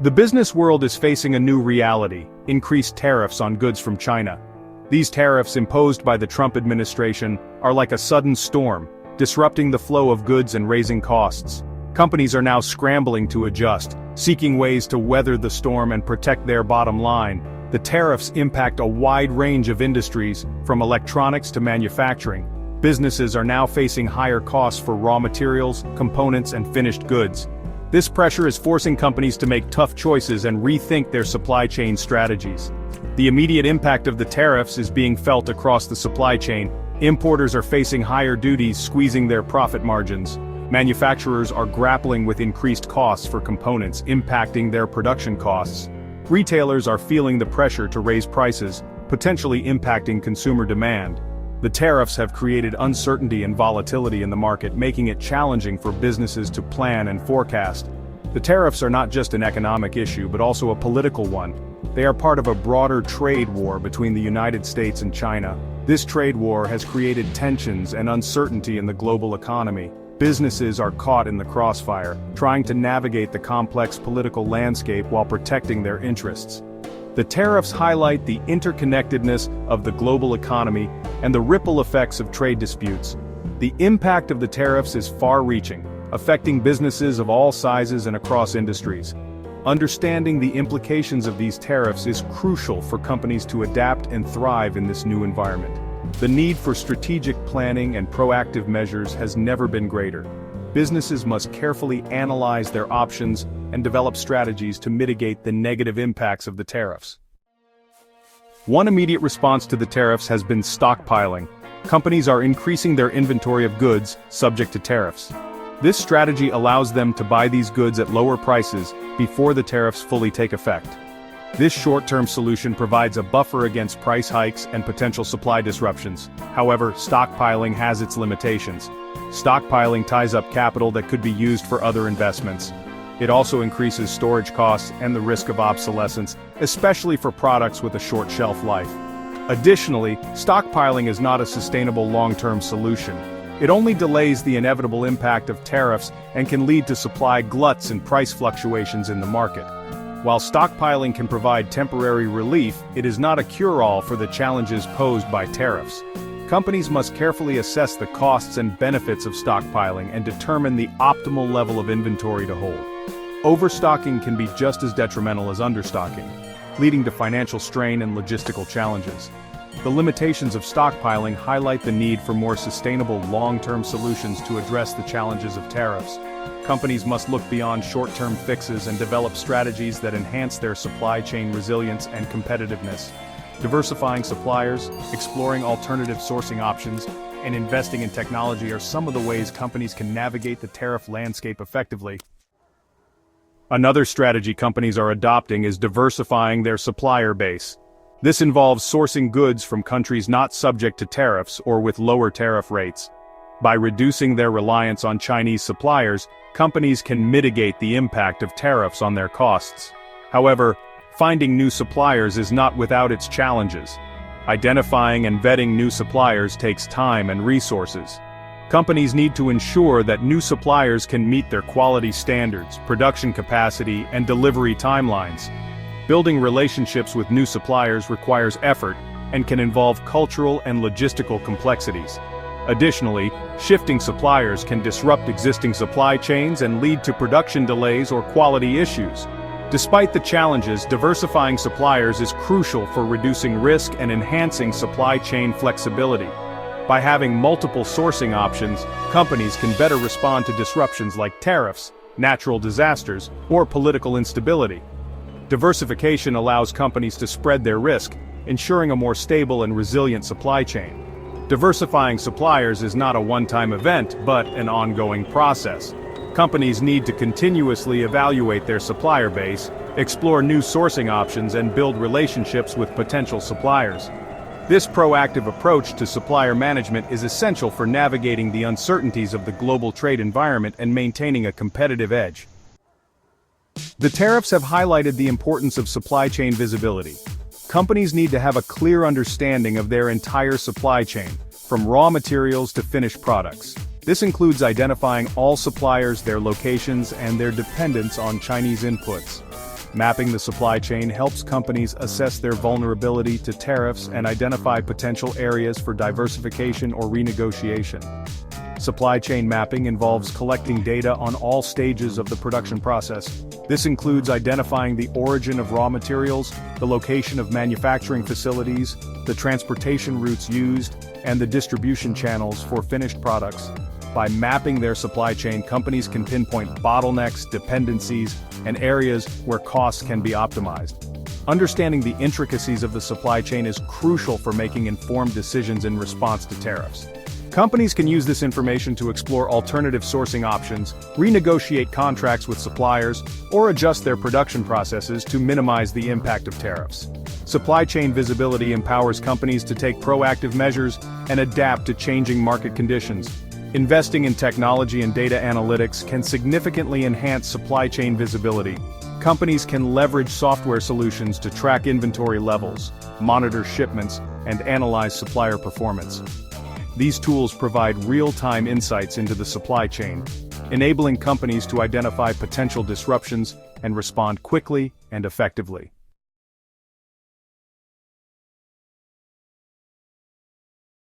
The business world is facing a new reality: increased tariffs on goods from China. These tariffs imposed by the Trump administration are like a sudden storm, disrupting the flow of goods and raising costs. Companies are now scrambling to adjust, seeking ways to weather the storm and protect their bottom line. The tariffs impact a wide range of industries, from electronics to manufacturing. Businesses are now facing higher costs for raw materials, components, and finished goods. This pressure is forcing companies to make tough choices and rethink their supply chain strategies. The immediate impact of the tariffs is being felt across the supply chain. Importers are facing higher duties, squeezing their profit margins. Manufacturers are grappling with increased costs for components, impacting their production costs. Retailers are feeling the pressure to raise prices, potentially impacting consumer demand. The tariffs have created uncertainty and volatility in the market, making it challenging for businesses to plan and forecast. The tariffs are not just an economic issue but also a political one. They are part of a broader trade war between the United States and China. This trade war has created tensions and uncertainty in the global economy. Businesses are caught in the crossfire, trying to navigate the complex political landscape while protecting their interests. The tariffs highlight the interconnectedness of the global economy and the ripple effects of trade disputes. The impact of the tariffs is far-reaching, affecting businesses of all sizes and across industries. Understanding the implications of these tariffs is crucial for companies to adapt and thrive in this new environment. The need for strategic planning and proactive measures has never been greater. Businesses must carefully analyze their options and develop strategies to mitigate the negative impacts of the tariffs. One immediate response to the tariffs has been stockpiling. Companies are increasing their inventory of goods subject to tariffs. This strategy allows them to buy these goods at lower prices before the tariffs fully take effect. This short-term solution provides a buffer against price hikes and potential supply disruptions. However, stockpiling has its limitations. Stockpiling ties up capital that could be used for other investments. It also increases storage costs and the risk of obsolescence, especially for products with a short shelf life. Additionally, stockpiling is not a sustainable long-term solution. It only delays the inevitable impact of tariffs and can lead to supply gluts and price fluctuations in the market. While stockpiling can provide temporary relief, it is not a cure-all for the challenges posed by tariffs. Companies must carefully assess the costs and benefits of stockpiling and determine the optimal level of inventory to hold. Overstocking can be just as detrimental as understocking, leading to financial strain and logistical challenges. The limitations of stockpiling highlight the need for more sustainable long-term solutions to address the challenges of tariffs. Companies must look beyond short-term fixes and develop strategies that enhance their supply chain resilience and competitiveness. Diversifying suppliers, exploring alternative sourcing options, and investing in technology are some of the ways companies can navigate the tariff landscape effectively. Another strategy companies are adopting is diversifying their supplier base. This involves sourcing goods from countries not subject to tariffs or with lower tariff rates. By reducing their reliance on Chinese suppliers, companies can mitigate the impact of tariffs on their costs. However, finding new suppliers is not without its challenges. Identifying and vetting new suppliers takes time and resources. Companies need to ensure that new suppliers can meet their quality standards, production capacity, and delivery timelines. Building relationships with new suppliers requires effort and can involve cultural and logistical complexities. Additionally, shifting suppliers can disrupt existing supply chains and lead to production delays or quality issues. Despite the challenges, diversifying suppliers is crucial for reducing risk and enhancing supply chain flexibility. By having multiple sourcing options, companies can better respond to disruptions like tariffs, natural disasters, or political instability. Diversification allows companies to spread their risk, ensuring a more stable and resilient supply chain. Diversifying suppliers is not a one-time event, but an ongoing process. Companies need to continuously evaluate their supplier base, explore new sourcing options, and build relationships with potential suppliers. This proactive approach to supplier management is essential for navigating the uncertainties of the global trade environment and maintaining a competitive edge. The tariffs have highlighted the importance of supply chain visibility. Companies need to have a clear understanding of their entire supply chain, from raw materials to finished products. This includes identifying all suppliers, their locations, and their dependence on Chinese inputs. Mapping the supply chain helps companies assess their vulnerability to tariffs and identify potential areas for diversification or renegotiation. Supply chain mapping involves collecting data on all stages of the production process. This includes identifying the origin of raw materials, the location of manufacturing facilities, the transportation routes used, and the distribution channels for finished products. By mapping their supply chain, companies can pinpoint bottlenecks, dependencies, and areas where costs can be optimized. Understanding the intricacies of the supply chain is crucial for making informed decisions in response to tariffs. Companies can use this information to explore alternative sourcing options, renegotiate contracts with suppliers, or adjust their production processes to minimize the impact of tariffs. Supply chain visibility empowers companies to take proactive measures and adapt to changing market conditions. Investing in technology and data analytics can significantly enhance supply chain visibility. Companies can leverage software solutions to track inventory levels, monitor shipments, and analyze supplier performance. These tools provide real-time insights into the supply chain, enabling companies to identify potential disruptions and respond quickly and effectively.